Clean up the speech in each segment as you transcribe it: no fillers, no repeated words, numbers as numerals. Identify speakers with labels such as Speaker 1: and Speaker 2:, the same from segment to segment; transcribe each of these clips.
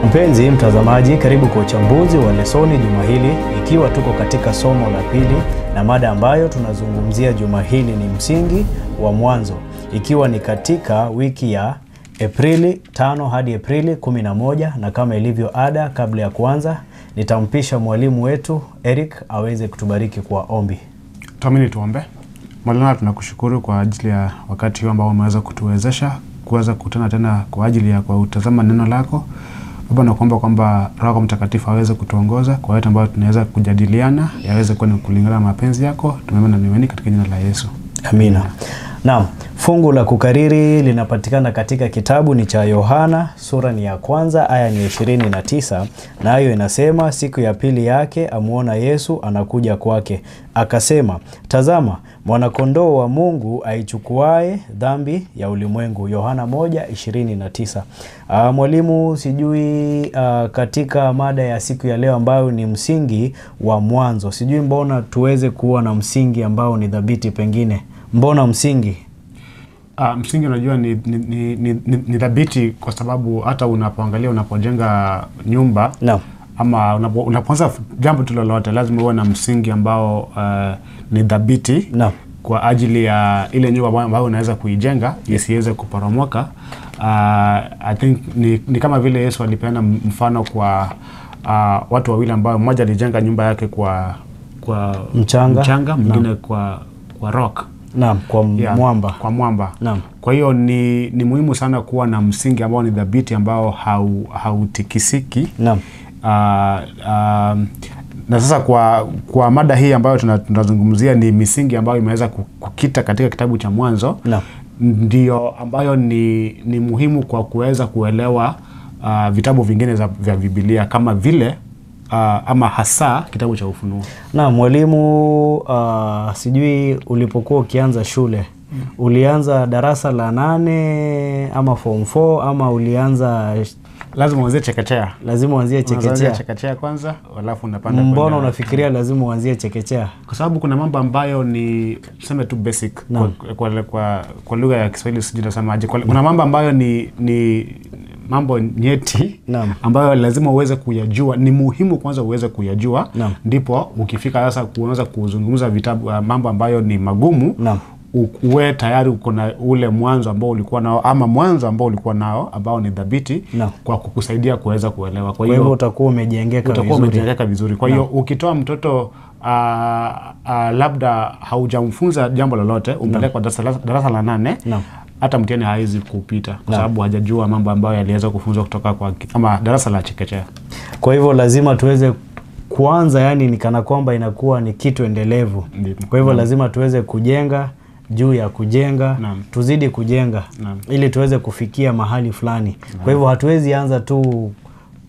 Speaker 1: Mpenzi mtazamaji, karibu kwa uchambuzi wa lesoni juma hili, ikiwa tuko katika somo la pili, na mada ambayo tunazungumzia juma hili ni msingi wa mwanzo, ikiwa ni katika wiki ya Aprili 5 hadi Aprili 11. Na kama ilivyo ada, kabla ya kuanza nitampisha mwalimu wetu Eric aweze kutubariki kwa ombi.
Speaker 2: Tuamini tuombe. Mwalimu, tunakushukuru kwa ajili ya wakati huu ambao umeweza kutuwezesha kuweza kukutana tena kwa ajili ya kutazama neno lako. Baba, nakuomba kwamba Roho Mtakatifu aweze kutuongoza kwa yote ambayo tunaweza kujadiliana, yaweze kuwa ni kulingana na mapenzi yako. Tumeomba na niamini katika jina la Yesu.
Speaker 1: Amina. Naam, fungu la kukariri linapatikana katika kitabu ni cha Yohana, sura ni ya kwanza, aya ni 29, nayo inasema, siku ya pili yake amuona Yesu anakuja kwake, akasema, tazama mwana-kondoo wa Mungu aichukuae dhambi ya ulimwengu. Yohana 1:29. Mwalimu, sijui katika mada ya siku ya leo ambayo ni msingi wa mwanzo, sijui mbona tuweze kuwa na msingi ambao ni dhabiti pengine. Mbona msingi?
Speaker 2: Msingi unajua ni dhabiti kwa sababu hata unapoangalia unapojenga nyumba ama unapoanza jambo tu lolote lazima uwe na msingi ambao ni dhabiti kwa ajili ya ile nyumba ambayo unaweza kuijenga isiweze kuporomoka. I think ni kama vile Yesu alipeana mfano kwa watu wawili ambao mmoja alijenga nyumba yake kwa mchanga mwingine kwa rock.
Speaker 1: Naam, kwa mwamba.
Speaker 2: Naam. Kwa hiyo ni muhimu sana kuwa na msingi ambao ni dhabiti ambao hautikisiki.
Speaker 1: Naam.
Speaker 2: Na sasa kwa mada hii ambayo tunazungumzia ni misingi ambayo imeweza kukita katika kitabu cha Mwanzo.
Speaker 1: Naam.
Speaker 2: Ndio ambayo ni muhimu kwa kuweza kuelewa vitabu vingine vya Biblia kama vile ama hasa kitabu cha Ufunuo.
Speaker 1: Na mwalimu, sijui ulipokuwa ukianza shule, ulianza darasa la 8 ama form 4 ama ulianza
Speaker 2: lazima uanzie chekechea?
Speaker 1: Lazima uanzie chekechea.
Speaker 2: Chekechea kwanza, alafu unapanda.
Speaker 1: Mbona unafikiria lazima uanzie chekechea?
Speaker 2: Kwa sababu kuna mambo ambayo ni tuseme tu basic kwa lugha ya Kiswahili, sijui nasemaje. Kuna mambo ambayo ni mambo nyeti ambayo lazima uweze kuyajua. Ni muhimu kwanza uweze kuyajua, ndipo ukifika sasa kuanza kuzungumza vitabu mambo ambayo ni magumu, uwe tayari uko na ule mwanzo ambao ulikuwa nao ama mwanzo ambao ulikuwa nao ambao ni dhabiti kwa kukusaidia kuweza kuelewa.
Speaker 1: Kwa hiyo utakuwa umejengeka
Speaker 2: vizuri. Kwa hiyo ukitoa mtoto labda haujamfunza jambo lolote, umpeleke kwa darasa la 8, hata mtihani haizi kupita kwa sababu hajajua mambo ambayo yaliweza kufunzwa kutoka kwa kama darasa la chekechea.
Speaker 1: Kwa hivyo lazima tuweze kuanza, yani ni kana kwamba inakuwa ni kitu endelevu. Kwa hivyo lazima tuweze kujenga juu ya kujenga, tuzidi kujenga ili tuweze kufikia mahali fulani. Kwa hivyo hatuwezi anza tu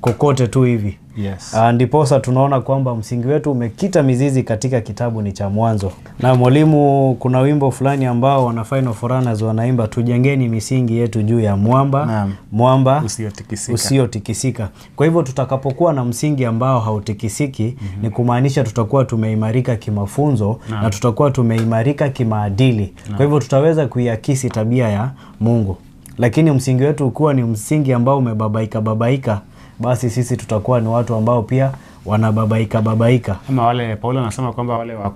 Speaker 1: kokote tu hivi.
Speaker 2: Yes.
Speaker 1: Ndiposa tunaona kwamba msingi wetu umekita mizizi katika kitabu ni cha Mwanzo. Na mwalimu, kuna wimbo fulani ambao wana Final Foreigners wanaimba, tujengeni misingi yetu juu ya mwamba usiotikisika. Kwa hivyo tutakapokuwa na msingi ambao hautikisiki, ni kumaanisha tutakuwa tumeimarika kimafunzo na tutakuwa tumeimarika kimaadili. Kwa hivyo tutaweza kuiakisi tabia ya Mungu. Lakini msingi wetu ukiwa ni msingi ambao umebabaika, basi sisi tutakuwa ni watu ambao pia wanababaika.
Speaker 2: Kama wale Paulo anasema kwamba wale wa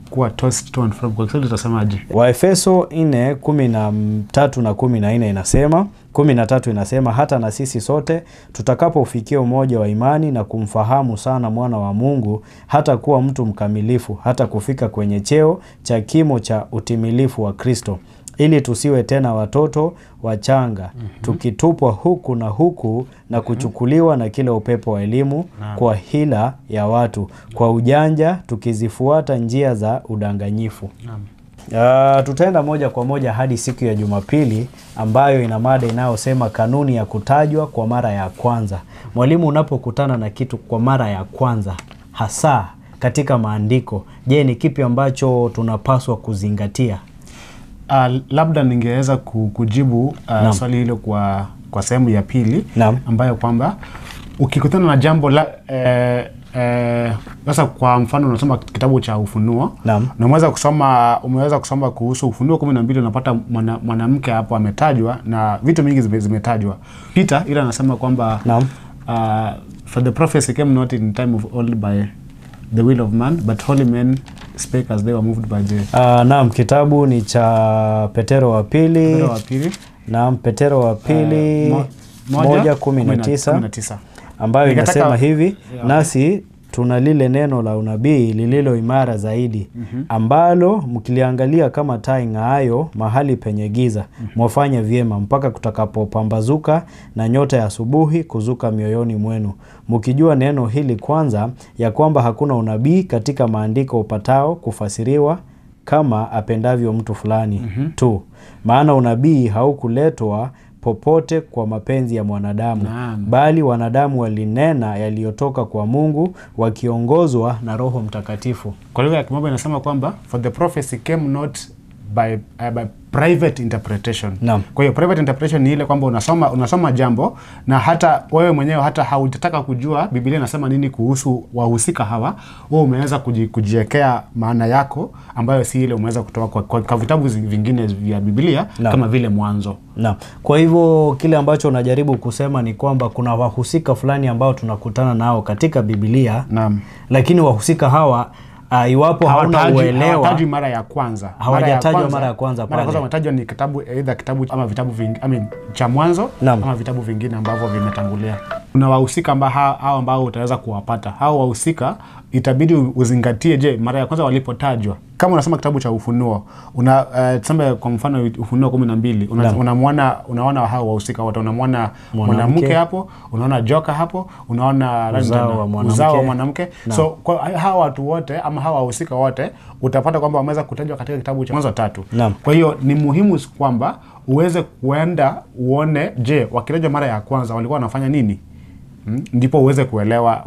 Speaker 2: kuwa tossed to and fro, kwa Kiswahili tutasemaje?
Speaker 1: Waefeso 4:13 na 14 inasema, 13 inasema, hata na sisi sote tutakapofikia umoja wa imani na kumfahamu sana mwana wa Mungu, hata kuwa mtu mkamilifu, hata kufika kwenye cheo cha kimo cha utimilifu wa Kristo, ili tusiwe tena watoto wachanga, tukitupwa huku na huku na kuchukuliwa na kila upepo wa elimu, kwa hila ya watu, kwa ujanja tukizifuata njia za udanganyifu. Tutaenda moja kwa moja hadi siku ya Jumapili ambayo ina mada inayosema kanuni ya kutajwa kwa mara ya kwanza. Mwalimu, unapokutana na kitu kwa mara ya kwanza hasa katika maandiko, je, ni kipi ambacho tunapaswa kuzingatia?
Speaker 2: Labda ningeweza kujibu swali hilo kwa sehemu ya pili, ambayo kwamba ukikutana na jambo la sasa kwa mfano unasoma kitabu cha Ufunuo na umeweza kusoma kuhusu Ufunuo 12, unapata mwanamke hapo ametajwa na vitu mingi zimetajwa. Peter ila anasema kwamba For the prophecy came not in time of old by the will of man, but holy men spake as they were moved by the...
Speaker 1: Naam, kitabu ni cha Petero wa pili. Naam, Petero wa pili 1:19 ambayo inasema hivi, nasi tuna lile neno la unabii lililo imara zaidi, ambalo mkiliangalia kama taa ing'aayo mahali penye giza, mwafanya vyema mpaka kutakapopambazuka na nyota ya asubuhi kuzuka mioyoni mwenu. Mkijua neno hili kwanza, ya kwamba hakuna unabii katika maandiko upatao kufasiriwa kama apendavyo mtu fulani tu. Maana unabii haukuletwa popote kwa mapenzi ya mwanadamu, bali wanadamu walinena yaliyotoka kwa Mungu wakiongozwa na Roho Mtakatifu.
Speaker 2: Kwa lugha ya Kimombo inasema kwamba for the prophecy came not by private interpretation. Kwa hiyo private interpretation ni ile kwamba unasoma jambo na hata wewe mwenyewe hata haujataka kujua Biblia inasema nini kuhusu wahusika hawa, wewe umeweza kujiwekea maana yako ambayo si ile umeweza kutoka kwa vitabu vingine vya Biblia kama vile Mwanzo.
Speaker 1: Kwa hivyo kile ambacho unajaribu kusema ni kwamba kuna wahusika fulani ambao tunakutana nao katika Biblia. Lakini wahusika hawa iwapo hauna uelewa,
Speaker 2: hawatajwi mara ya kwanza.
Speaker 1: Hawajatajwa mara ya kwanza pale.
Speaker 2: Mara ya kwanza wametajwa ni kitabu ama vitabu vingine cha Mwanzo ama vitabu vingine ambavyo vimetangulia. Kuna wahusika ambao utaweza kuwapata. Hao wahusika itabidi uzingatie, je, mara ya kwanza walipotajwa. Kama unasoma kitabu cha Ufunuo, tuseme kwa mfano Ufunuo 12, unaona hao wahusika wote, unamwona mwanamke hapo, unaona joka hapo, unaona uzao wa mwanamke. So kwa hao watu wote ama hao wahusika wote utapata kwamba wameweza kutajwa katika kitabu cha Mwanzo 3. Kwa hiyo ni muhimu kwamba uweze kuenda uone, je, wakitajwa mara ya kwanza walikuwa wanafanya nini? Ndipo uweze kuelewa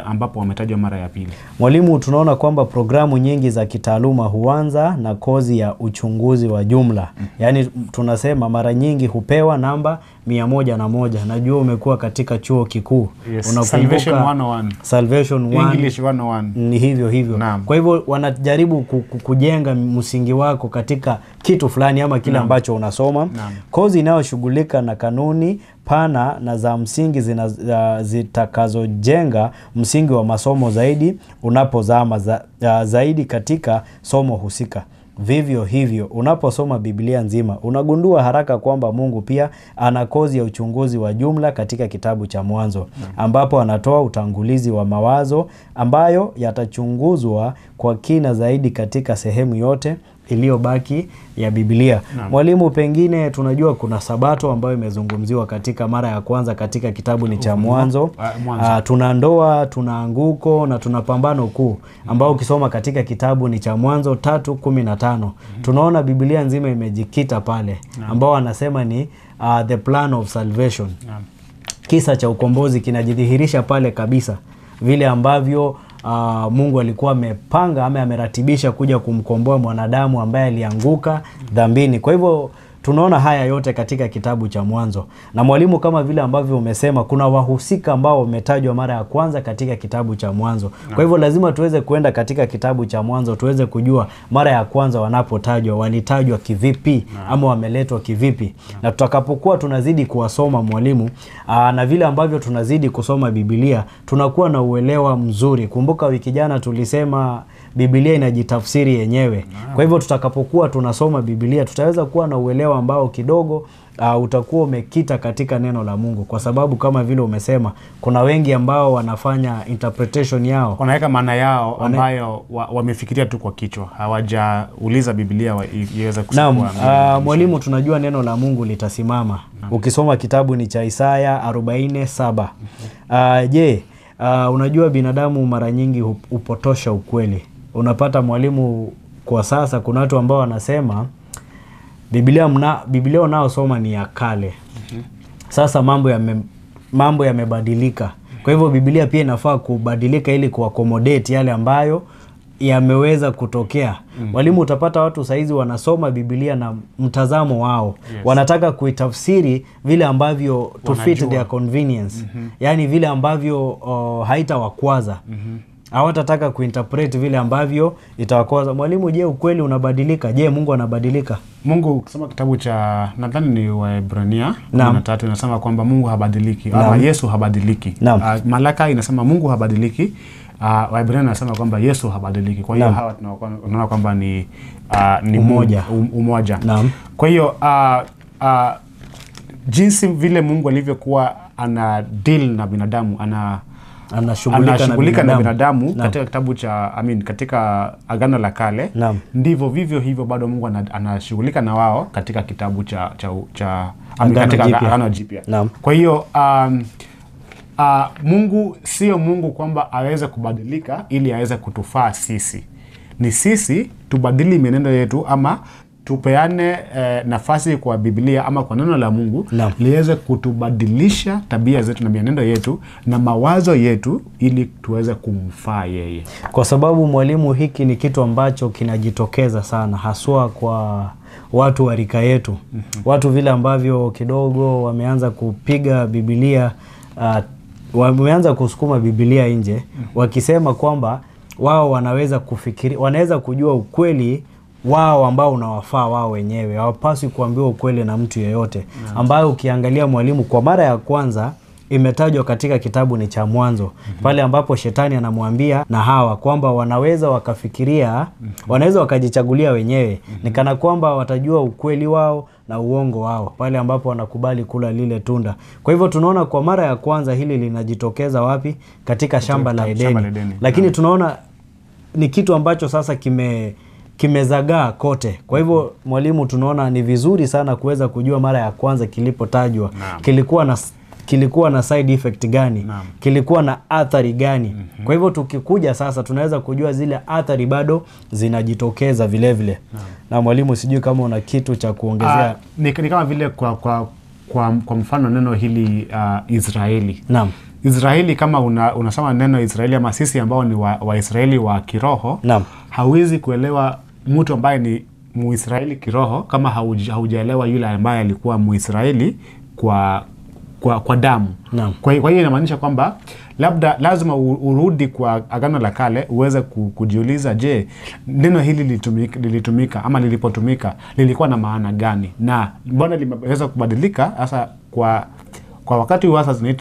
Speaker 2: ambapo wametajwa mara ya pili.
Speaker 1: Mwalimu, tunaona kwamba programu nyingi za kitaaluma huanza na kozi ya uchunguzi wa jumla. Yaani tunasema mara nyingi hupewa namba 101. Najua umekuwa katika chuo kikuu.
Speaker 2: Salvation 101.
Speaker 1: Salvation 1.
Speaker 2: English 101.
Speaker 1: Ni hivyo. Kwa hivyo wanajaribu kujenga msingi wako katika kitu fulani ama kile ambacho unasoma. Kozi inayoshughulika na kanuni pana na za msingi zitakazojenga msingi wa masomo zaidi unapozama zaidi katika somo husika. Vivyo hivyo, unaposoma Biblia nzima, unagundua haraka kwamba Mungu pia ana kozi ya uchunguzi wa jumla katika kitabu cha Mwanzo, ambapo anatoa utangulizi wa mawazo ambayo yatachunguzwa kwa kina zaidi katika sehemu yote iliyobaki ya Biblia. Mwalimu, pengine tunajua kuna Sabato ambayo imezungumziwa katika mara ya kwanza katika kitabu ni cha Mwanzo. Tuna ndoa, tuna anguko na tuna pambano kuu ambao ukisoma katika kitabu ni cha Mwanzo 3:15. Tunaona Biblia nzima imejikita pale, ambao anasema ni the plan of salvation. Kisa cha ukombozi kinajidhihirisha pale kabisa, vile ambavyo Mungu alikuwa amepanga ama ameratibisha kuja kumkomboa mwanadamu ambaye alianguka dhambini. Kwa hivyo tunaona haya yote katika kitabu cha Mwanzo. Na mwalimu, kama vile ambavyo umesema, kuna wahusika ambao wametajwa mara ya kwanza katika kitabu cha Mwanzo. Kwa hivyo lazima tuweze kuenda katika kitabu cha Mwanzo tuweze kujua mara ya kwanza wanapotajwa walitajwa kivipi ama wameletwa kivipi. Na tutakapokuwa tunazidi kuwasoma mwalimu, na vile ambavyo tunazidi kusoma Biblia, tunakuwa na uelewa mzuri. Kumbuka wiki jana tulisema Biblia inajitafsiri yenyewe. Kwa hivyo tutakapokuwa tunasoma Biblia, tutaweza kuwa na uelewa ambao kidogo utakuwa umekita katika neno la Mungu, kwa sababu kama vile umesema kuna wengi ambao wanafanya interpretation yao,
Speaker 2: wanaweka maana yao ambayo wamefikiria tu kwa kichwa, hawajauliza Biblia iweze kusoma.
Speaker 1: Mwalimu, tunajua neno la Mungu litasimama. Ukisoma kitabu ni cha Isaya 40:7. Unajua binadamu mara nyingi upotosha ukweli. Unapata mwalimu, kwa sasa kuna watu ambao wanasema Biblia unaosoma ni ya kale. Sasa mambo yamebadilika. Kwa hivyo Biblia pia inafaa kubadilika ili kuaccommodate yale ambayo yameweza kutokea. Walimu, utapata watu saizi wanasoma Biblia na mtazamo wao. Wanataka kuitafsiri vile ambavyo to fit their convenience. Yaani vile ambavyo haitawakwaza. Hawatataka kuinterpret vile ambavyo itawakoza. Mwalimu, je, ukweli unabadilika? Je, Mungu anabadilika?
Speaker 2: Mungu, ukisoma kitabu cha nadhani ni Waebrania 13 inasema kwamba Mungu habadiliki, ama Yesu habadiliki. Malaka inasema Mungu habadiliki. Waebrania inasema kwamba Yesu habadiliki. Kwa hiyo hawa tunaona kwamba ni umoja. Kwa hiyo jinsi vile Mungu alivyokuwa ana deal na binadamu, anashughulika na binadamu katika kitabu cha katika Agano la Kale, ndivyo vivyo hivyo bado Mungu anashughulika na wao katika kitabu cha katika Agano Jipya. Kwa hiyo Mungu sio Mungu kwamba aweze kubadilika ili aweze kutufaa sisi. Ni sisi tubadili mienendo yetu, ama tupeane nafasi kwa Biblia ama kwa neno la Mungu liweze kutubadilisha tabia zetu na mienendo yetu na mawazo yetu ili tuweze kumfaa yeye.
Speaker 1: Kwa sababu mwalimu, hiki ni kitu ambacho kinajitokeza sana haswa kwa watu wa rika yetu. Watu vile ambavyo kidogo wameanza kupiga Biblia, wameanza kusukuma Biblia nje, wakisema kwamba wao wanaweza kufikiri, wanaweza kujua ukweli wao ambao unawafaa wao wenyewe. Hawapaswi kuambiwa ukweli na mtu yeyote. Ambayo ukiangalia mwalimu, kwa mara ya kwanza imetajwa katika kitabu ni cha Mwanzo, pale ambapo shetani anamwambia na Hawa kwamba wanaweza wakafikiria, wanaweza wakajichagulia wenyewe, ni kana kwamba watajua ukweli wao na uongo wao, pale ambapo wanakubali kula lile tunda. Kwa hivyo tunaona kwa mara ya kwanza hili linajitokeza wapi? Katika shamba la Edeni. Lakini tunaona ni kitu ambacho sasa kimezagaa kote. Kwa hivyo mwalimu, tunaona ni vizuri sana kuweza kujua mara ya kwanza kilipotajwa kilikuwa na side effect gani, kilikuwa na athari gani. Kwa hivyo tukikuja sasa tunaweza kujua zile athari bado zinajitokeza vile vile. Na mwalimu, sijui kama una kitu cha kuongezea.
Speaker 2: Ni kama vile kwa mfano neno hili Israeli. Israeli, kama unasoma neno Israeli ama sisi ambao ni Waisraeli wa kiroho, hauwezi kuelewa mtu ambaye ni Muisraeli kiroho kama haujaelewa yule ambaye alikuwa Muisraeli kwa damu. Kwa hiyo inamaanisha kwamba lazima urudi kwa Agano la Kale uweze kujiuliza, je, neno hili lilitumika ama lilipotumika lilikuwa na maana gani, na mbona limeweza kubadilika hasa kwa wakati huu sasa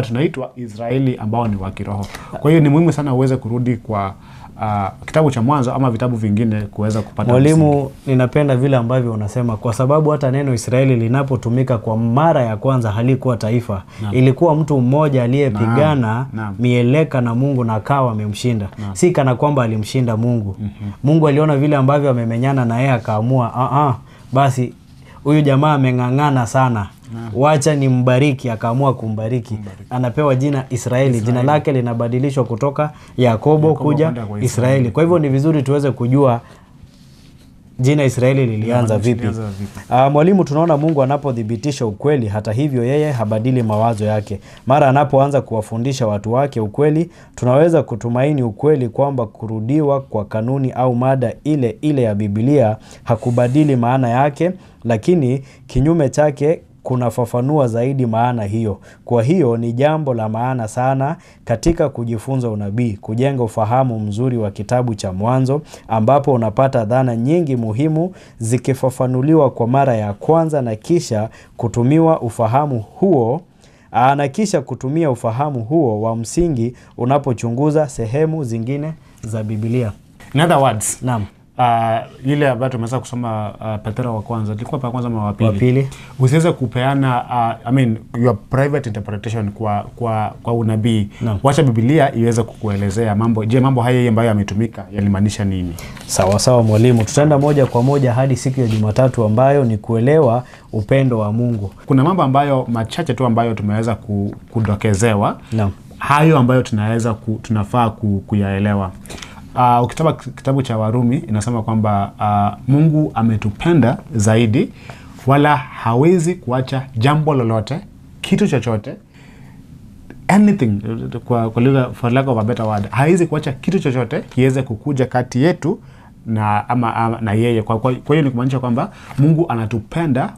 Speaker 2: tunaitwa Israeli ambao ni wa kiroho. Kwa hiyo ni muhimu sana uweze kurudi kwa kitabu cha Mwanzo ama vitabu vingine kuweza kupata.
Speaker 1: Mwalimu, ninapenda vile ambavyo unasema, kwa sababu hata neno Israeli linapotumika kwa mara ya kwanza halikuwa taifa. Ilikuwa mtu mmoja aliyepigana mieleka na Mungu na akawa amemshinda. Si kana kwamba alimshinda Mungu. Mungu aliona vile ambavyo amemenyana na yeye akaamua basi huyu jamaa ameng'ang'ana sana, wacha ni mbariki. Akaamua kumbariki. Anapewa jina Israeli. Jina lake linabadilishwa kutoka Yakobo kuja Israeli. Kwa hivyo ni vizuri tuweze kujua jina Israeli lilianza vipi. Mwalimu, tunaona Mungu anapothibitisha ukweli, hata hivyo yeye habadili mawazo yake. Mara anapoanza kuwafundisha watu wake ukweli, tunaweza kutumaini ukweli kwamba kurudiwa kwa kanuni au mada ile ile ya Biblia hakubadili maana yake, lakini kinyume chake kunafafanua zaidi maana hiyo. Kwa hiyo ni jambo la maana sana katika kujifunza unabii, kujenga ufahamu mzuri wa kitabu cha Mwanzo, ambapo unapata dhana nyingi muhimu zikifafanuliwa kwa mara ya kwanza na kisha kutumia ufahamu huo wa msingi unapochunguza sehemu zingine za Biblia.
Speaker 2: In other words, ile ambayo tumeweza kusoma Petro wa kwanza, ilikuwa pa kwanza ama wa pili. Usiweze kupeana your private interpretation kwa unabii. Wacha Biblia iweze kukuelezea mambo haya ambayo yametumika yalimaanisha nini.
Speaker 1: Sawa mwalimu, tutaenda moja kwa moja hadi siku ya Jumatatu ambayo ni kuelewa upendo wa Mungu.
Speaker 2: Kuna mambo ambayo machache tu ambayo tumeweza kudokezewa. Hayo ambayo tunafaa kuyaelewa. Ukitaba kitabu cha Warumi inasema kwamba Mungu ametupenda zaidi, wala hawezi kuacha jambo lolote, kitu chochote, anything, kwa lugha for lack of a better word, hawezi kuacha kitu chochote kiweze kukuja kati yetu na yeye. Kwa hiyo ni kumaanisha kwamba Mungu anatupenda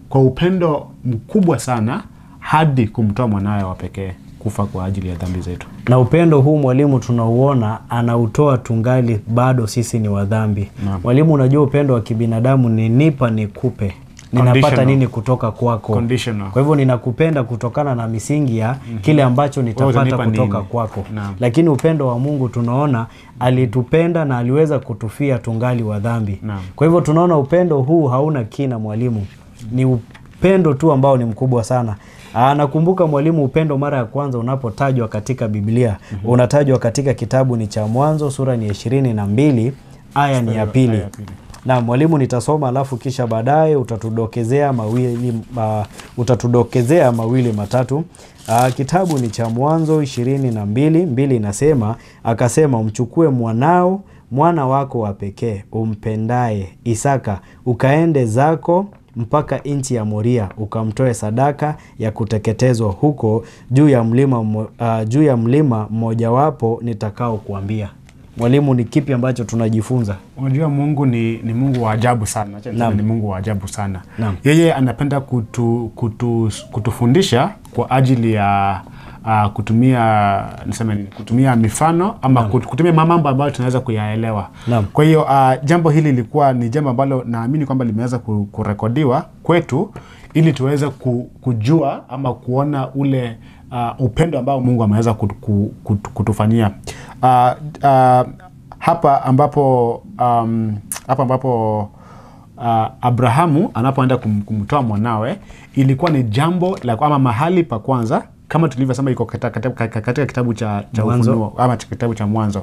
Speaker 2: kwa upendo mkubwa sana hadi kumtoa mwanawe wa pekee kufa kwa ajili ya dhambi zetu.
Speaker 1: Na upendo huu mwalimu tunauona anautoa tungali bado sisi ni wadhambi. Mwalimu, unajua upendo wa kibinadamu ni nipa nikupe. Ninapata nini kutoka kwako? Kwa hivyo ninakupenda kutokana na misingi ya kile ambacho nitapata kutoka kwako. Lakini upendo wa Mungu tunaona alitupenda na aliweza kutufia tungali wa dhambi. Kwa hivyo tunaona upendo huu hauna kina mwalimu. Ni upendo tu ambao ni mkubwa sana. Nakumbuka mwalimu, upendo mara ya kwanza unapotajwa katika Biblia, unatajwa katika kitabu ni cha Mwanzo, sura ni 22, aya ni ya 2. Na mwalimu, nitasoma alafu kisha baadaye utatudokezea mawili matatu. Kitabu ni cha Mwanzo 22:2 inasema, akasema umchukue mwana wako wa pekee umpendaye Isaka, ukaende zako mpaka nchi ya Moria, ukamtoe sadaka ya kuteketezwa huko juu ya mlima mmojawapo nitakao kuambia. Mwalimu, ni kipi ambacho tunajifunza?
Speaker 2: Unajua Mungu ni Mungu wa ajabu sana. Ni Mungu wa ajabu sana. Yeye anapenda kutufundisha kwa ajili ya kutumia mifano ama kutumia mambo ambayo tunaweza kuyaelewa. Kwa hiyo jambo hili lilikuwa ni jambo ambalo naamini kwamba limeweza kurekodiwa kwetu ili tuweze kujua ama kuona ule upendo ambao Mungu ameweza kutufanyia. Hapa ambapo Abrahamu anapoenda kumtoa mwanawe, ilikuwa ni jambo la ama mahali pa kwanza, kama tulivyosema iko katika kitabu cha Ufunuo ama kitabu cha Mwanzo.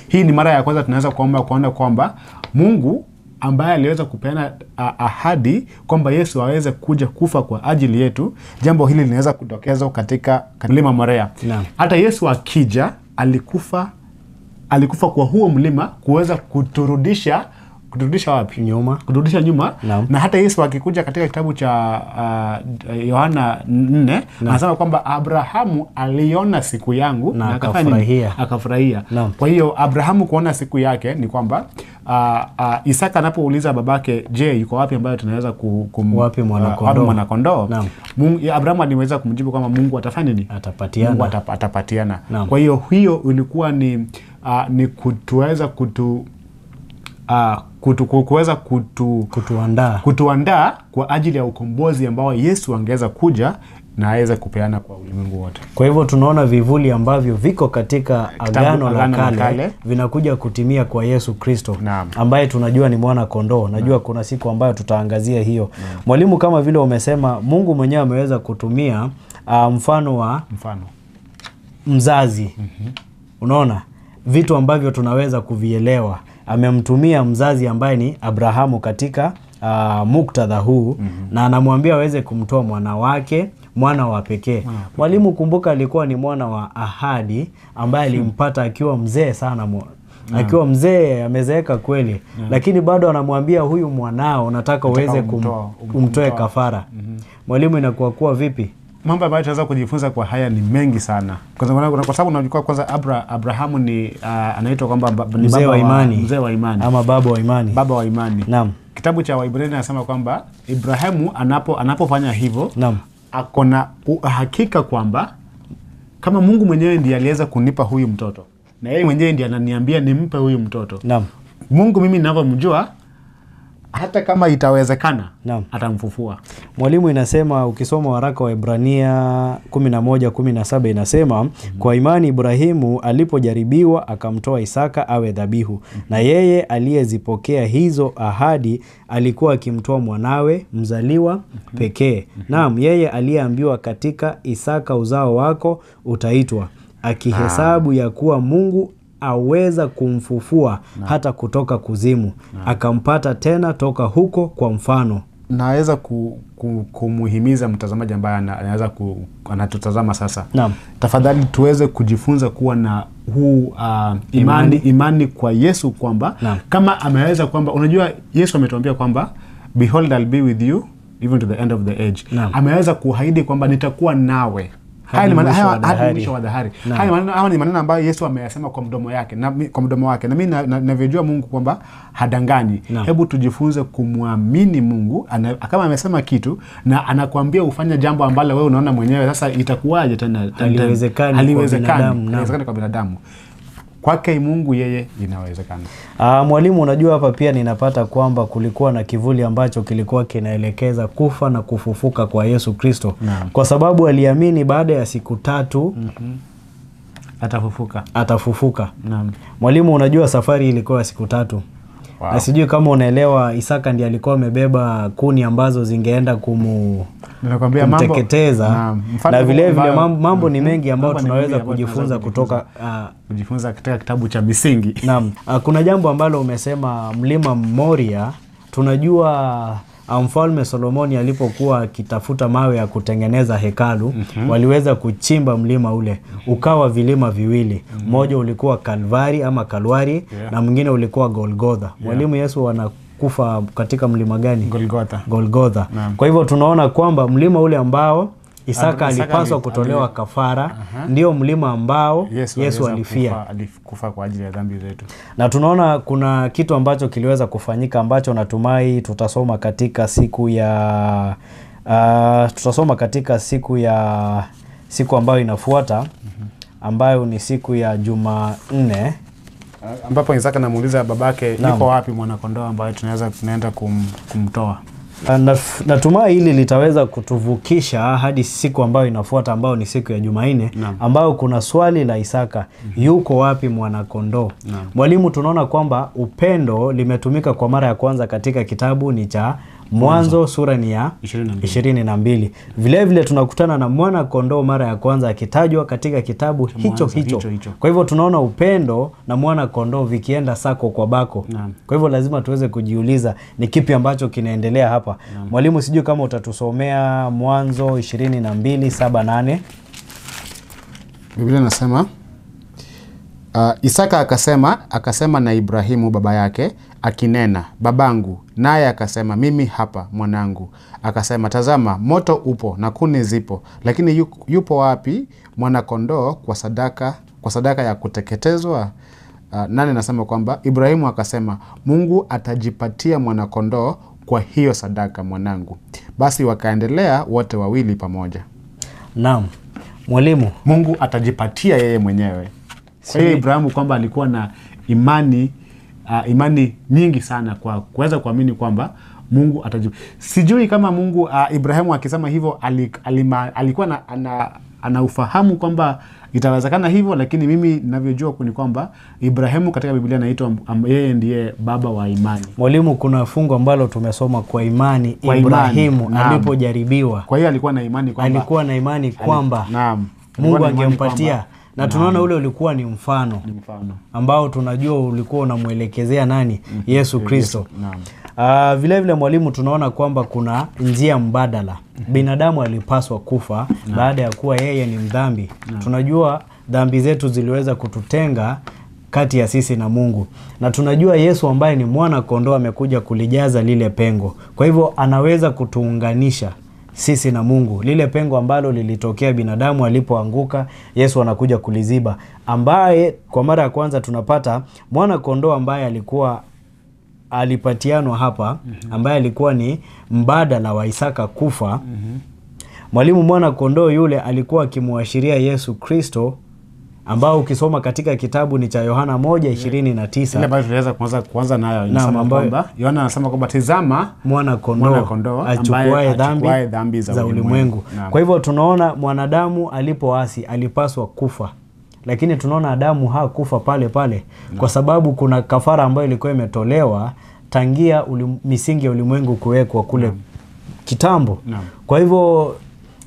Speaker 2: Hii ni mara ya kwanza tunaweza kuona kwamba Mungu ambaye aliweza kupeana ahadi kwamba Yesu aweze kuja kufa kwa ajili yetu, jambo hili linaweza kudokezwa katika mlima Moria. Hata Yesu akija alikufa kwa huo mlima kuweza kuturudisha wapi? Kuturudisha nyuma. Na hata Yesu akikuja katika kitabu cha Yohana 4 anasema kwamba Abrahamu aliona siku yangu na akafurahia. Kwa hiyo Abrahamu kuona siku yake ni kwamba Isaka anapouliza babake, je, yuko wapi ambayo tunaweza
Speaker 1: wapi mwanakondoo?
Speaker 2: Abrahamu aliweza kumjibu kwamba Mungu atafanya nini? Atapatiana. Kwa hiyo ilikuwa ni kutuweza kutuandaa kwa ajili ya ukombozi ambao Yesu angeweza kuja na aweze kupeana kwa ulimwengu wote.
Speaker 1: Kwa hivyo tunaona vivuli ambavyo viko katika Agano la Kale vinakuja kutimia kwa Yesu Kristo, ambaye tunajua ni mwana kondoo. Najua kuna siku ambayo tutaangazia hiyo. Mwalimu, kama vile umesema, Mungu mwenyewe ameweza kutumia mfano mzazi. Unaona vitu ambavyo tunaweza kuvielewa. Amemtumia mzazi ambaye ni Abrahamu katika muktadha huu, na anamwambia aweze kumtoa mwana wa pekee. Mwalimu, kumbuka alikuwa ni mwana wa ahadi ambaye alimpata akiwa mzee sana. Akiwa mzee, amezeeka kweli, lakini bado anamwambia huyu mwanao nataka uweze kumtoe kafara. Mwalimu, inakuwa vipi?
Speaker 2: Mambo ambayo tunaweza kujifunza kwa haya ni mengi sana. Kwa sababu unajua kwanza Abrahamu ni anaitwa kwamba ni
Speaker 1: mzee wa imani
Speaker 2: ama
Speaker 1: baba wa imani.
Speaker 2: Kitabu cha Waebrania anasema kwamba Ibrahimu anapofanya hivyo, akona uhakika kwamba kama Mungu mwenyewe ndiye aliweza kunipa huyu mtoto na yeye mwenyewe ndiye ananiambia nimpe huyu mtoto. Mungu mimi ninavyomjua, hata kama itawezekana atamfufua.
Speaker 1: Mwalimu, inasema ukisoma waraka wa Waebrania 11:17 inasema kwa imani Ibrahimu alipojaribiwa akamtoa Isaka awe dhabihu, na yeye aliyezipokea hizo ahadi alikuwa akimtoa mwanawe mzaliwa pekee. Yeye aliyeambiwa katika Isaka uzao wako utaitwa, akihesabu ya kuwa Mungu aweza kumfufua hata kutoka kuzimu, akampata tena toka huko kwa mfano.
Speaker 2: Naweza kumuhimiza mtazamaji ambaye anatutazama sasa. Tafadhali tuweze kujifunza kuwa na huu imani kwa Yesu, kwamba kama ameweza, kwamba unajua Yesu ametuambia kwamba behold I'll be with you even to the end of the age. Ameweza kuahidi kwamba nitakuwa nawe Haya ni mwisho wa dahari. Haya ni maneno ambayo Yesu ameyasema kwa mdomo wake na mimi ninavyojua Mungu kwamba hadanganyi. Hebu tujifunze kumwamini Mungu. Kama amesema kitu na anakuambia ufanye jambo ambalo wewe unaona mwenyewe, sasa itakuwaje tena? Haliwezekani kwa binadamu. Kwake Mungu yeye inawezekana.
Speaker 1: Mwalimu, unajua hapa pia ninapata kwamba kulikuwa na kivuli ambacho kilikuwa kinaelekeza kufa na kufufuka kwa Yesu Kristo. Kwa sababu aliamini baada ya siku 3 atafufuka. Mwalimu, unajua safari ilikuwa siku 3. Wow. Na sijui kama Isaka ndiye alikuwa amebeba kuni ambazo zingeenda kumteketeza. Na vile vile mambo ni mengi ambayo tunaweza kujifunza
Speaker 2: kujifunza katika kitabu cha Misingi.
Speaker 1: Naam. Kuna jambo ambalo umesema, mlima Moria. Tunajua Mfalme Solomoni alipokuwa akitafuta mawe ya kutengeneza hekalu, waliweza kuchimba mlima ule, ukawa vilima viwili. Mmoja ulikuwa Kalvari ama Kalwari, na mwingine ulikuwa Golgotha. Mwalimu, Yesu anakufa katika mlima gani? Golgotha. Kwa hivyo tunaona kwamba mlima ule ambao Isaka alipaswa kutolewa kafara, ndio mlima ambao Yesu
Speaker 2: alikufa kwa ajili ya dhambi zetu.
Speaker 1: Na tunaona kuna kitu ambacho kiliweza kufanyika ambacho natumai tutasoma katika siku ambayo inafuata, ambayo ni siku ya Jumanne,
Speaker 2: ambapo Isaka anamuuliza babake, yuko wapi mwana kondoo ambaye tunaenda kumtoa?
Speaker 1: Natumai hili litaweza kutuvukisha hadi siku ambayo inafuata, ambayo ni siku ya Jumanne, ambayo kuna swali la Isaka, yuko wapi mwana kondoo? Mwalimu, tunaona kwamba upendo limetumika kwa mara ya kwanza katika kitabu ni cha Mwanzo, sura ni ya 22. Vile vile tunakutana na mwana kondoo mara ya kwanza akitajwa katika kitabu hicho. Kwa hivyo tunaona upendo na mwana kondoo vikienda sako kwa bako. Kwa hivyo lazima tuweze kujiuliza ni kipi ambacho kinaendelea hapa. Mwalimu, sijui kama utatusomea Mwanzo 22:7-8.
Speaker 2: Biblia inasema, Isaka akasema na Ibrahimu baba yake akinena, babangu. Naye akasema, mimi hapa mwanangu. Akasema, tazama, moto upo na kuni zipo, lakini yupo wapi mwana kondoo kwa sadaka ya kuteketezwa? Nani nasema kwamba Ibrahimu akasema, Mungu atajipatia mwana kondoo kwa hiyo sadaka, mwanangu. Basi wakaendelea wote wawili pamoja.
Speaker 1: Naam. Mwalimu,
Speaker 2: Mungu atajipatia yeye mwenyewe. Kwa hiyo Ibrahimu kwamba alikuwa na imani nyingi sana kwa kuweza kuamini kwamba Mungu atajibu. Sijui kama Mungu Ibrahimu akisema hivyo alikuwa ana ufahamu kwamba itawezekana hivyo, lakini mimi ninavyojua ni kwamba Ibrahimu katika Biblia anaitwa yeye ndiye baba wa imani.
Speaker 1: Mwalimu, kuna fungu ambalo tumesoma kwa imani Ibrahimu alipojaribiwa.
Speaker 2: Kwa hiyo alikuwa na imani kwamba
Speaker 1: Mungu angempatia. Na tunaona ule ulikuwa ni mfano ambao tunajua ulikuwa unamuelekezea nani? Yesu Kristo. Vile vile mwalimu, tunaona kwamba kuna njia mbadala. Binadamu alipaswa kufa baada ya kuwa yeye ni mdhambi. Tunajua dhambi zetu ziliweza kututenga kati ya sisi na Mungu. Na tunajua Yesu ambaye ni mwana kondoo amekuja kulijaza lile pengo. Kwa hivyo anaweza kutuunganisha sisi na Mungu. Lile pengo ambalo lilitokea binadamu alipoanguka, Yesu anakuja kuliziba, ambaye kwa mara ya kwanza tunapata mwana kondoo ambaye alipatianwa hapa, ambaye alikuwa ni mbadala wa Isaka kufa. Mwalimu, mwana kondoo yule alikuwa akimuashiria Yesu Kristo, ambao ukisoma katika kitabu ni cha Yohana 1:29.
Speaker 2: Ile ambayo tunaweza kuanza nayo, inasema kwamba Yohana anasema kwamba tazama mwana kondoo
Speaker 1: achukuaye dhambi za ulimwengu.
Speaker 2: Kwa
Speaker 1: hivyo tunaona mwanadamu alipoasi alipaswa kufa. Lakini tunaona Adamu hakufa pale pale, kwa sababu kuna kafara ambayo ilikuwa imetolewa tangia misingi ya ulimwengu kuwekwa kule kitambo. Kwa hivyo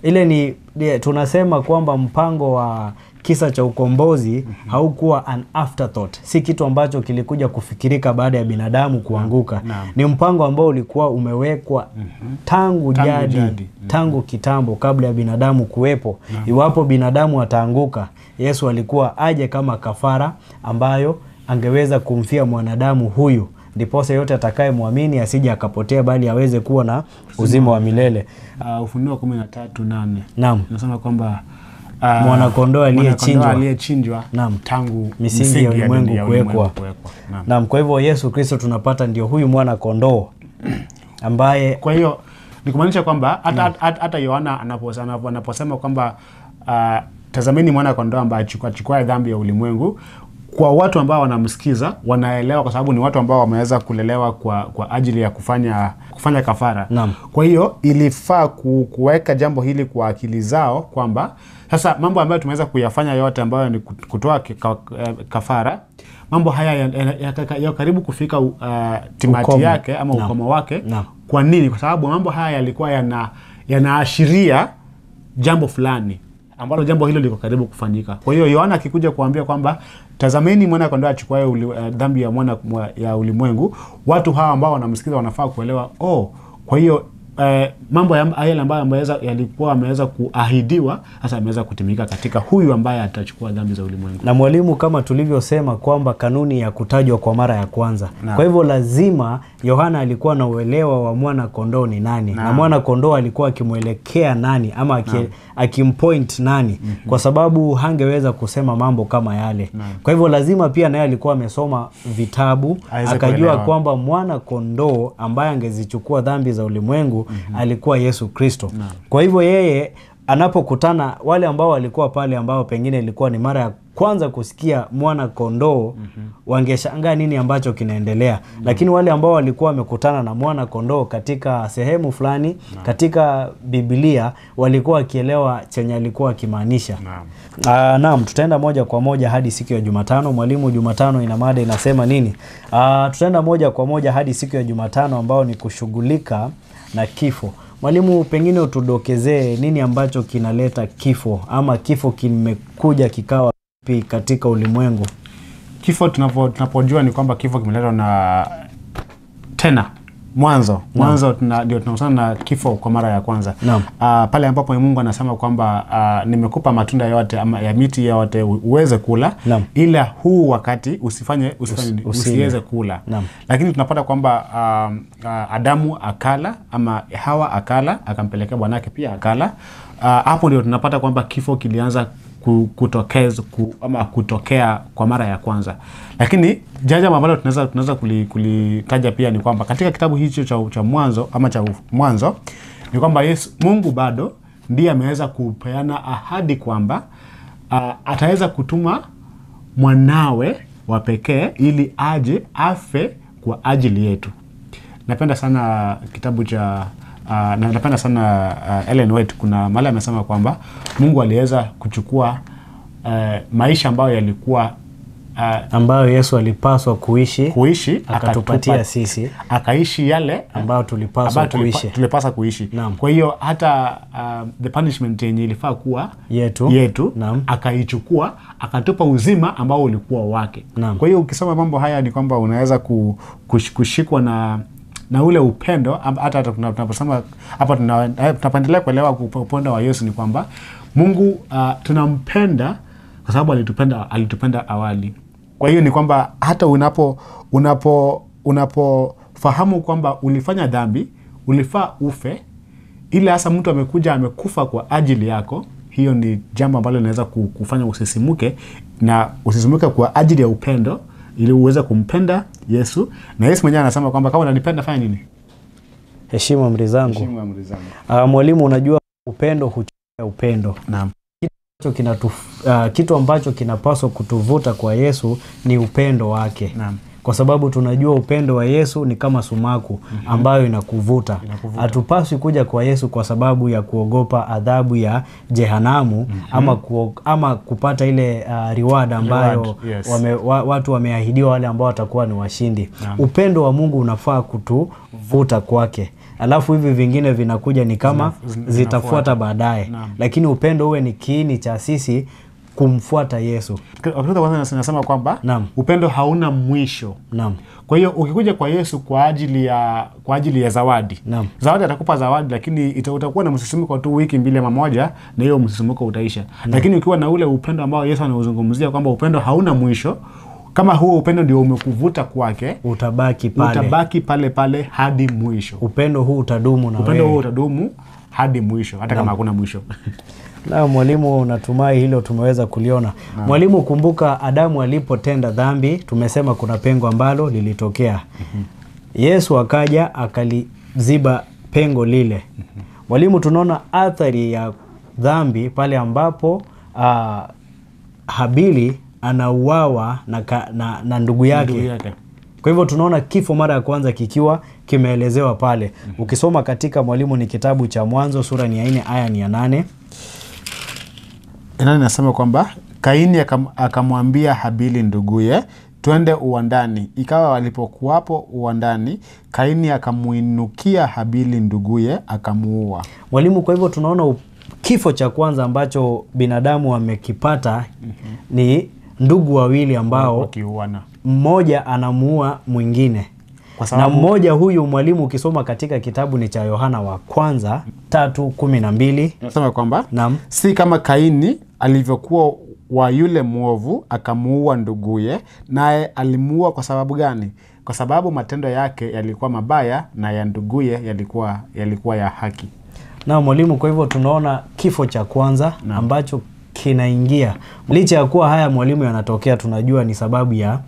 Speaker 1: ile tunasema kwamba mpango wa kisa cha ukombozi haukuwa an afterthought. Si kitu ambacho kilikuja kufikirika baada ya binadamu kuanguka. Ni mpango ambao ulikuwa umewekwa tangu kitambo, kabla ya binadamu kuwepo. Iwapo binadamu ataanguka, Yesu alikuwa aje kama kafara ambayo angeweza kumfia mwanadamu huyu, ndiposa yote atakaye muamini asije akapotea, bali aweze kuwa na uzima wa milele.
Speaker 2: Ufunuo 13:8.
Speaker 1: Naam.
Speaker 2: Nasema kwamba
Speaker 1: mwana kondoo
Speaker 2: aliyechinjwa tangu
Speaker 1: misingi ya ulimwengu kuwekwa. Naam, kwa hivyo Yesu Kristo tunapata ndio huyu mwana kondoo ambaye,
Speaker 2: kwa hiyo ni kumaanisha kwamba hata Yohana anaposema kwamba tazameni mwana kondoo ambaye achukua dhambi ya ulimwengu, kwa watu ambao wanamsikiza wanaelewa, kwa sababu ni watu ambao wameweza kulelewa kwa ajili ya kufanya kafara.
Speaker 1: Naam.
Speaker 2: Kwa hiyo ilifaa kuweka jambo hili kwa akili zao kwamba sasa mambo ambayo tumeweza kuyafanya yote ambayo ni kutoa kafara, mambo haya ya karibu kufika timati yake ama ukomo wake. Kwa nini? Kwa sababu mambo haya yalikuwa yanaashiria jambo fulani ambalo jambo hilo liko karibu kufanyika. Kwa hiyo Yohana akikuja kuambia kwamba tazameni mwana kondoo achukue dhambi ya ulimwengu, watu hawa ambao wanamsikiza wanafaa kuelewa, kwa hiyo mambo yale ambayo yalikuwa yameweza kuahidiwa sasa yameweza kutimika katika huyu ambaye atachukua dhambi za ulimwengu.
Speaker 1: Na mwalimu, kama tulivyosema kwamba kanuni ya kutajwa kwa mara ya kwanza. Kwa hivyo lazima Yohana alikuwa na uelewa wa mwana kondoo ni nani, na mwana kondoo alikuwa akimuelekea nani ama akimpoint nani, kwa sababu hangeweza kusema mambo kama yale. Kwa hivyo lazima pia naye alikuwa amesoma vitabu, akajua kwamba mwana kondoo ambaye angezichukua dhambi za ulimwengu alikuwa Yesu Kristo. Kwa hivyo yeye anapokutana wale ambao walikuwa pale, ambao pengine ilikuwa ni mara ya kwanza kusikia mwana kondoo, wangeshangaa nini ambacho kinaendelea. Lakini wale ambao walikuwa wamekutana na mwana kondoo katika sehemu fulani katika Biblia walikuwa wakielewa chenye alikuwa akimaanisha. Naam, tutaenda moja kwa moja hadi siku ya Jumatano. Mwalimu, Jumatano ina mada inasema nini? Tutaenda moja kwa moja hadi siku ya Jumatano ambao ni kushughulika na kifo. Mwalimu, pengine utudokezee nini ambacho kinaleta kifo, ama kifo kimekuja kikawa katika ulimwengu?
Speaker 2: Kifo tunapojua ni kwamba kifo kimeletwa na tena mwanzo ndio tunakutana na kifo kwa mara ya kwanza. Pale ambapo Mungu anasema kwamba nimekupa matunda yote ama ya miti yote uweze kula, ila huu wakati usiweze kula. Lakini tunapata kwamba Adamu akala ama Hawa akala, akampelekea bwanake pia akala. Hapo ndio tunapata kwamba kifo kilianza kutokea kwa mara ya kwanza. Lakini jambo ambalo tunaweza kulitaja pia ni kwamba katika kitabu hicho cha Mwanzo ama cha Mwanzo ni kwamba Mungu bado ndiye ameweza kupeana ahadi kwamba ataweza kutuma mwanawe wa pekee ili aje afe kwa ajili yetu. Napenda sana kitabu cha napenda sana Ellen White. Kuna mahali amesema kwamba Mungu aliweza kuchukua maisha ambayo yalikuwa
Speaker 1: ambayo Yesu alipaswa kuishi akatupatia sisi,
Speaker 2: akaishi yale
Speaker 1: ambayo
Speaker 2: tulipaswa kuishi. Kwa hiyo hata the punishment yenye ilifaa kuwa yetu akaichukua, akatupa uzima ambao ulikuwa wake. Kwa hiyo ukisoma mambo haya ni kwamba unaweza kushikwa na ule upendo. Hata tunaposema hapa tunapendelea kuelewa upendo wa Yesu ni kwamba Mungu tunampenda kwa sababu alitupenda awali. Kwa hiyo ni kwamba hata unapofahamu kwamba ulifanya dhambi, ulifaa ufe, ile hasa mtu amekuja amekufa kwa ajili yako, hiyo ni jambo ambalo linaweza kufanya usisimuke, na usisimuke kwa ajili ya upendo ili uweze kumpenda Yesu. Na Yesu mwenyewe anasema kwamba kama unanipenda fanya nini?
Speaker 1: Heshimu amri zangu. Mwalimu, unajua upendo huchochea upendo. Kitu ambacho kinapaswa kutuvuta kwa Yesu ni upendo wake. Kwa sababu tunajua upendo wa Yesu ni kama sumaku ambayo inakuvuta. Hatupaswi kuja kwa Yesu kwa sababu ya kuogopa adhabu ya jehanamu ama kupata ile reward ambayo watu wameahidiwa, wale ambao watakuwa ni washindi. Upendo wa Mungu unafaa kutuvuta kwake. Alafu hivi vingine vinakuja ni kama zitafuata baadaye. Lakini upendo uwe ni kiini cha sisi kumfuata Yesu.
Speaker 2: Kwanza nasema kwamba upendo hauna mwisho. Kwa hiyo ukikuja kwa Yesu kwa ajili ya zawadi. Zawadi atakupa zawadi, lakini utakuwa na msisimuko tu wiki mbili ama moja na hiyo msisimuko utaisha. Lakini ukiwa na ule upendo ambao Yesu anauzungumzia kwamba upendo hauna mwisho, kama huo upendo ndio umekuvuta kwake, utabaki pale hadi mwisho.
Speaker 1: Upendo huu utadumu na wewe.
Speaker 2: Upendo huu utadumu hadi mwisho hata kama hakuna mwisho.
Speaker 1: Na mwalimu, natumai hilo tumeweza kuliona. Mwalimu, kumbuka Adamu alipotenda dhambi, tumesema kuna pengo ambalo lilitokea. Yesu akaja akaliziba pengo lile. Mwalimu, tunaona athari ya dhambi pale ambapo Habili anauawa na ndugu yake. Kwa hivyo tunaona kifo mara ya kwanza kikiwa kimeelezewa pale. Ukisoma katika mwalimu, ni kitabu cha Mwanzo sura ni ya 4 aya ni ya 8.
Speaker 2: Inasema kwamba Kaini akamwambia Habili nduguye, twende uwandani. Ikawa walipokuwapo uwandani, Kaini akamuinukia Habili nduguye akamuua.
Speaker 1: Mwalimu, kwa hivyo tunaona kifo cha kwanza ambacho binadamu amekipata ni ndugu wawili ambao
Speaker 2: wakiuana.
Speaker 1: Mmoja anamuua mwingine. Na mmoja huyu mwalimu, ukisoma katika kitabu ni cha Yohana wa kwanza 3:12,
Speaker 2: nasema kwamba si kama Kaini alivyokuwa wa yule mwovu akamuua nduguye, naye alimuua kwa sababu gani? Kwa sababu matendo yake yalikuwa mabaya na ya nduguye yalikuwa ya haki.
Speaker 1: Na mwalimu, kwa hivyo tunaona kifo cha kwanza ambacho kinaingia. Licha ya kuwa haya mwalimu yanatokea, tunajua ni sababu ya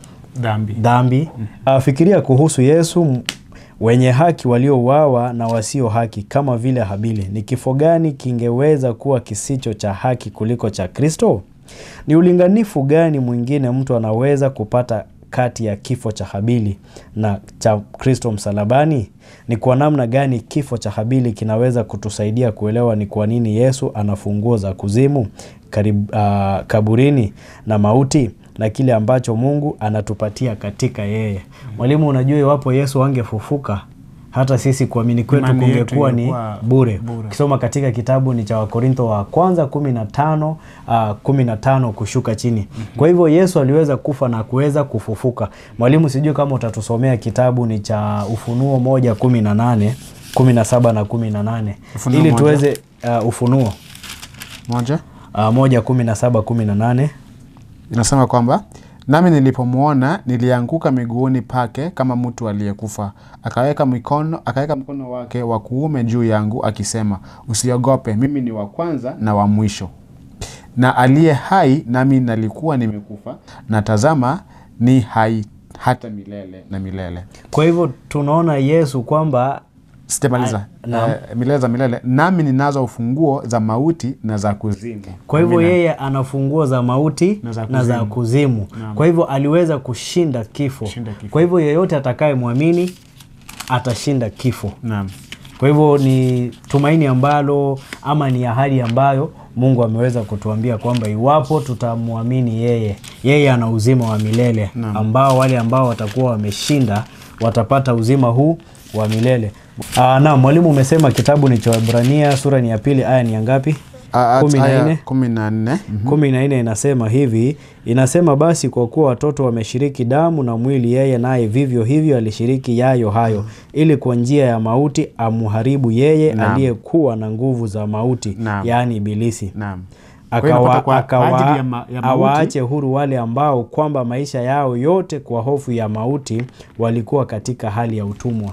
Speaker 1: dhambi. Fikiria kuhusu Yesu, wenye haki waliouawa na wasio haki kama vile Habili. Ni kifo gani kingeweza kuwa kisicho cha haki kuliko cha Kristo? Ni ulinganifu gani mwingine mtu anaweza kupata kati ya kifo cha Habili na cha Kristo msalabani? Ni kwa namna gani kifo cha Habili kinaweza kutusaidia kuelewa ni kwa nini Yesu ana funguo za kuzimu, kaburini na mauti, na kile ambacho Mungu anatupatia katika yeye? Mwalimu, unajua iwapo Yesu angefufuka, hata sisi kuamini kwetu kungekuwa ni bure. Ukisoma katika kitabu ni cha Wakorintho wa kwanza 15 kushuka chini. Kwa hivyo Yesu aliweza kufa na kuweza kufufuka. Mwalimu, sijui kama utatusomea kitabu ni cha Ufunuo 1:18, 17 na 18 ili tuweze Ufunuo 1:17-18.
Speaker 2: Inasema kwamba nami nilipomuona nilianguka miguuni pake kama mtu aliyekufa. Akaweka mkono wake wa kuume juu yangu akisema, usiogope, mimi ni wa kwanza na wa mwisho, na aliye hai, nami nalikuwa nimekufa, na tazama ni hai hata milele na milele.
Speaker 1: Kwa hivyo tunaona Yesu kwamba
Speaker 2: sitemaliza milele za milele, nami ninazo ufunguo za mauti na za kuzimu.
Speaker 1: Kwa hivyo yeye ana funguo za mauti na za kuzimu. Kwa hivyo aliweza kushinda kifo. Kwa hivyo yeyote atakaye muamini atashinda kifo. Kwa hivyo ni tumaini ambalo, ama ni ahadi ambayo Mungu ameweza kutuambia kwamba iwapo tutamuamini yeye ana uzima wa milele, ambao wale ambao watakuwa wameshinda watapata uzima huu wa milele. Na mwalimu, umesema kitabu ni cha Waebrania sura ni ya 2 aya ni ngapi? 14. 14 inasema hivi, inasema basi kwa kuwa watoto wameshiriki damu na mwili, yeye naye vivyo hivyo alishiriki yayo hayo, ili kwa njia ya mauti amuharibu yeye aliyekuwa na nguvu za mauti, yaani Ibilisi. Awaache huru wale ambao kwamba maisha yao yote kwa hofu ya mauti walikuwa katika hali ya utumwa.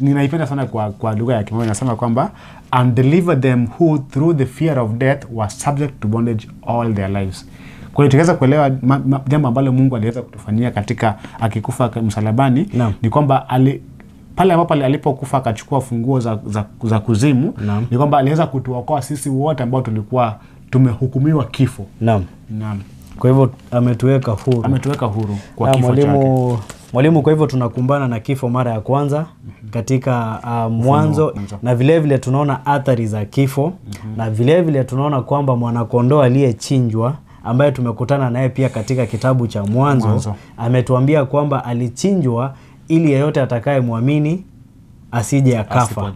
Speaker 2: Ninaipenda sana kwa lugha ya Kimombo, inasema kwamba and deliver them who through the fear of death were subject to bondage all their lives. Kwa hiyo tuweza kuelewa jambo ambalo Mungu aliweza kutufanyia katika akikufa msalabani, ni kwamba pale ambapo alipokufa akachukua funguo za kuzimu, ni kwamba aliweza kutuokoa sisi wote ambao tulikuwa tumehukumiwa kifo.
Speaker 1: Kwa hivyo ametuweka huru
Speaker 2: kwa kifo chake.
Speaker 1: Mwalimu, kwa hivyo tunakumbana na kifo mara ya kwanza katika mwanzo, na vile vile tunaona athari za kifo, na vile vile tunaona kwamba mwanakondoo aliyechinjwa ambaye tumekutana naye pia katika kitabu cha Mwanzo ametuambia kwamba alichinjwa ili yeyote atakaye muamini asije akafa,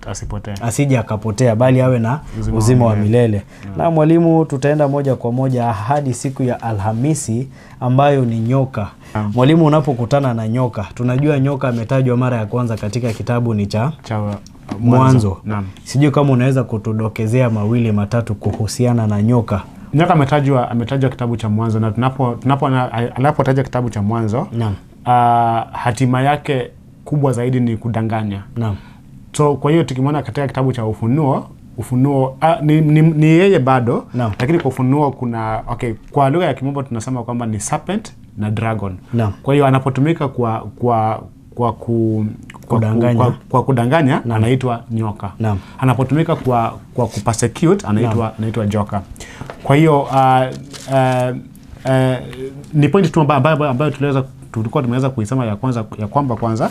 Speaker 1: asije akapotea, bali awe na uzima wa milele. Na mwalimu, tutaenda moja kwa moja hadi siku ya Alhamisi ambayo ni nyoka. Mwalimu, unapokutana na nyoka, tunajua nyoka ametajwa mara ya kwanza katika kitabu ni cha Mwanzo. Sijui kama unaweza kutudokezea mawili matatu kuhusiana na nyoka.
Speaker 2: Nyoka ametajwa kitabu cha Mwanzo, na anapotaja kitabu cha Mwanzo, hatima yake kubwa zaidi ni kudanganya. So kwa hiyo tukimwona katika kitabu cha Ufunuo Ufunuo ni yeye bado,
Speaker 1: Naam.
Speaker 2: lakini kwa Ufunuo kuna kwa lugha ya Kimombo tunasema kwamba ni serpent na dragon.
Speaker 1: Naam.
Speaker 2: Kwa hiyo anapotumika kwa kudanganya anaitwa nyoka.
Speaker 1: Naam.
Speaker 2: Anapotumika kwa kupersecute anaitwa joka. Kwa hiyo ni point tu ambayo tulikuwa tumeweza kuisema ya kwamba kwanza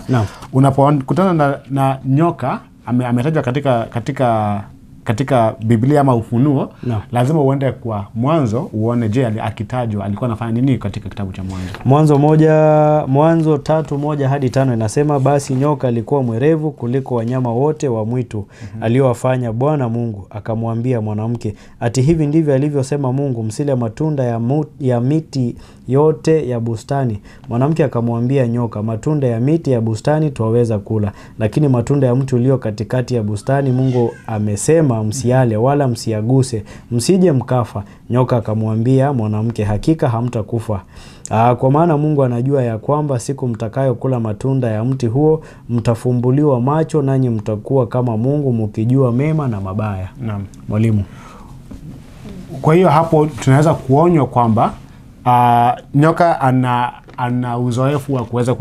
Speaker 2: unapokutana na nyoka ametajwa katika Biblia ama Ufunuo, lazima uende kwa Mwanzo uone, je, akitajwa alikuwa anafanya nini katika kitabu cha Mwanzo.
Speaker 1: Mwanzo 3:1-5 inasema, basi nyoka alikuwa mwerevu kuliko wanyama wote wa mwitu aliowafanya Bwana Mungu. Akamwambia mwanamke, ati hivi ndivyo alivyosema Mungu, msile matunda ya miti yote ya bustani. Mwanamke akamwambia nyoka, matunda ya miti ya bustani twaweza kula, lakini matunda ya mti ulio katikati ya bustani Mungu amesema msiale wala msiaguse, msije mkafa. Nyoka akamwambia mwanamke, hakika hamtakufa. Kwa maana Mungu anajua ya kwamba siku mtakayo kula matunda ya mti huo mtafumbuliwa macho, nanyi mtakuwa kama Mungu mkijua mema na mabaya.
Speaker 2: Naam.
Speaker 1: Mwalimu.
Speaker 2: Kwa hiyo hapo tunaweza kuonywa kwamba nyoka ana uzoefu wa kuweza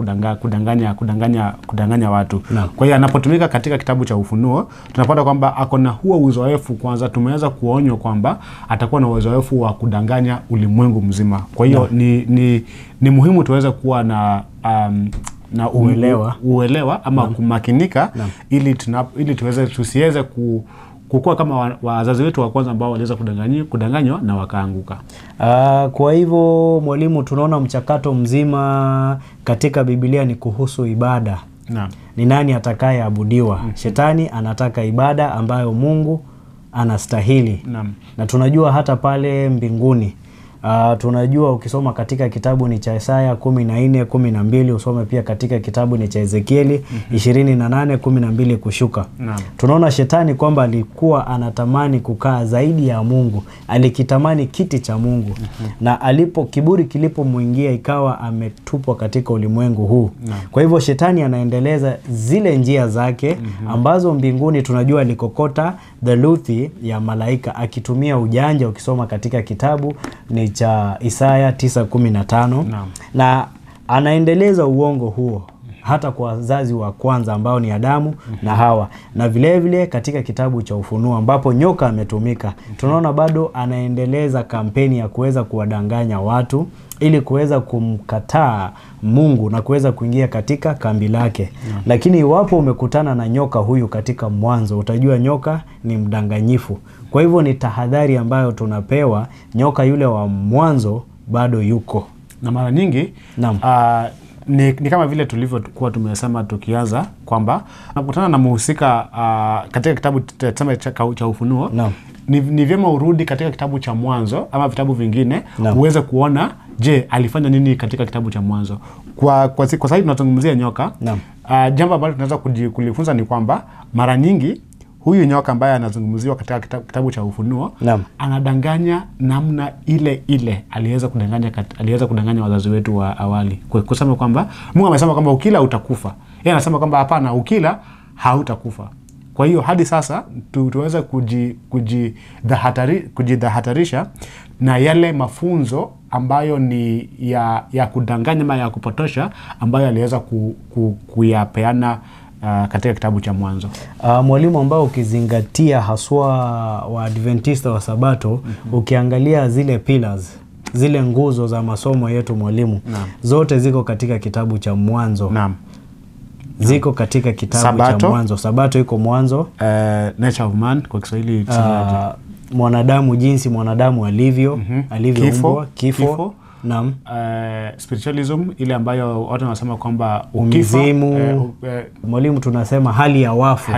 Speaker 2: kudanganya watu. Kwa hiyo anapotumika katika kitabu cha Ufunuo tunapata kwamba ako na huo uzoefu. Kwanza tumeweza kuonywa kwamba atakuwa na uzoefu wa kudanganya ulimwengu mzima. Kwa hiyo ni muhimu tuweze kuwa na uelewa ama kumakinika ili tusiweze kukua kama wazazi wetu wa kwanza ambao waliweza kudanganywa na wakaanguka.
Speaker 1: Kwa hivyo mwalimu, tunaona mchakato mzima katika Biblia ni kuhusu ibada.
Speaker 2: Naam.
Speaker 1: Ni nani atakayeabudiwa? Shetani anataka ibada ambayo Mungu anastahili.
Speaker 2: Naam.
Speaker 1: Na tunajua hata pale mbinguni tunajua, ukisoma katika kitabu ni cha Isaya 14:12, usome pia katika kitabu ni cha Ezekieli 28:12 kushuka. Tunaona shetani kwamba alikuwa anatamani kukaa zaidi ya Mungu, alikitamani kiti cha Mungu. Na kiburi kilipomwingia ikawa ametupwa katika ulimwengu huu. Kwa hivyo shetani anaendeleza zile njia zake ambazo mbinguni tunajua alikokota theluthi ya malaika akitumia ujanja. Ukisoma katika kitabu ni cha Isaya 9:15 na anaendeleza uongo huo hata kwa wazazi wa kwanza ambao ni Adamu na Hawa, na vile katika kitabu cha Ufunuo ambapo nyoka ametumika, tunaona bado anaendeleza kampeni ya kuweza kuwadanganya watu ili kuweza kumkataa Mungu na kuweza kuingia katika kambi lake. Lakini iwapo umekutana na nyoka huyu katika Mwanzo, utajua nyoka ni mdanganyifu. Kwa hivyo ni tahadhari ambayo tunapewa, nyoka yule wa Mwanzo bado yuko.
Speaker 2: Na mara nyingi ni kama vile tulivyokuwa tumesema tukianza kwamba unapokutana na mhusika katika kitabu cha Ufunuo, ni vyema urudi katika kitabu cha Mwanzo ama vitabu vingine uweze kuona, je, alifanya nini katika kitabu cha Mwanzo. Kwa sababu tunazungumzia nyoka, jambo ambalo tunaweza kujifunza ni kwamba mara nyingi huyu nyoka ambaye anazungumziwa katika kitabu cha Ufunuo anadanganya namna ile aliweza kudanganya wazazi wetu wa awali. Kwa kusema kwamba Mungu amesema kwamba ukila utakufa, yeye anasema kwamba hapana, ukila hautakufa. Kwa hiyo hadi sasa tuweza kujidhahatarisha na yale mafunzo ambayo ni ya kudanganya ama ya kupotosha ambayo aliweza kuyapeana katika kitabu cha Mwanzo.
Speaker 1: Mwalimu, ambao ukizingatia haswa wa Adventista wa Sabato, ukiangalia zile pillars, zile nguzo za masomo yetu mwalimu, zote ziko katika kitabu cha Mwanzo. Ziko katika kitabu cha Mwanzo. Sabato iko Mwanzo.
Speaker 2: Nature of man kwa Kiswahili
Speaker 1: mwanadamu, jinsi mwanadamu alivyoumbwa, kifo. Naam.
Speaker 2: Spiritualism ile ambayo watu wanasema kwamba
Speaker 1: umizimu. Mwalimu, tunasema hali ya wafu.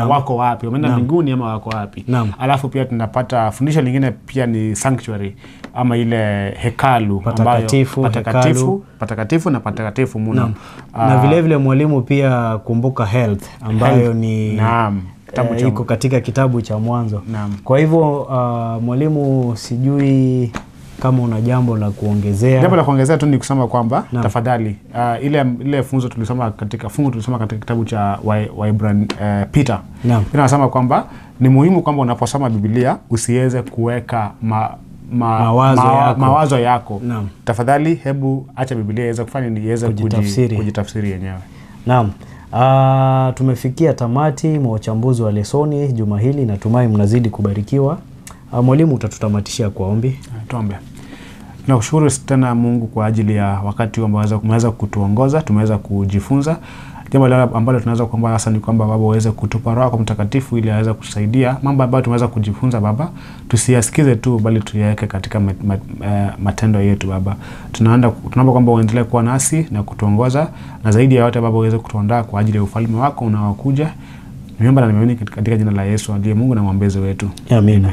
Speaker 2: Wako wapi? Wameenda mbinguni ama wako wapi? Alafu pia tunapata fundisho lingine pia ni sanctuary ama ile hekalu
Speaker 1: patakatifu
Speaker 2: na patakatifu mno.
Speaker 1: Na vile mwalimu, pia kumbuka health ambayo ni iko katika kitabu cha Mwanzo. Kwa hivyo mwalimu, sijui kama una jambo la kuongezea.
Speaker 2: Jambo la kuongezea tu ni kusema kwamba tafadhali ile fungu tulisoma katika kitabu cha Peter. Inasema kwamba ni muhimu kwamba unaposoma Biblia usiweze kuweka mawazo yako. Tafadhali hebu acha Biblia iweze kufanya ni iweze kujitafsiri yenyewe.
Speaker 1: Naam. Tumefikia tamati mwa uchambuzi wa lesoni juma hili. Natumai mnazidi kubarikiwa. Mwalimu, utatutamatishia kwa ombi.
Speaker 2: Tuombe. Tunakushukuru tena Mungu kwa ajili ya wakati ambao umeweza kutuongoza, tumeweza kujifunza. Jambo ambalo tunaweza kuomba sasa ni kwamba Baba uweze kutupa Roho Mtakatifu ili aweze kutusaidia mambo ambayo tumeweza kujifunza Baba, tusiyasikize tu bali tuyaweke katika matendo yetu Baba. Tunaomba kwamba uendelee kuwa nasi na kutuongoza, na zaidi ya yote Baba uweze kutuandaa kwa ajili ya ufalme wako unaokuja. Nimeomba na nimeamini katika jina la Yesu aliye Mungu na mwombezi wetu.
Speaker 1: Amen.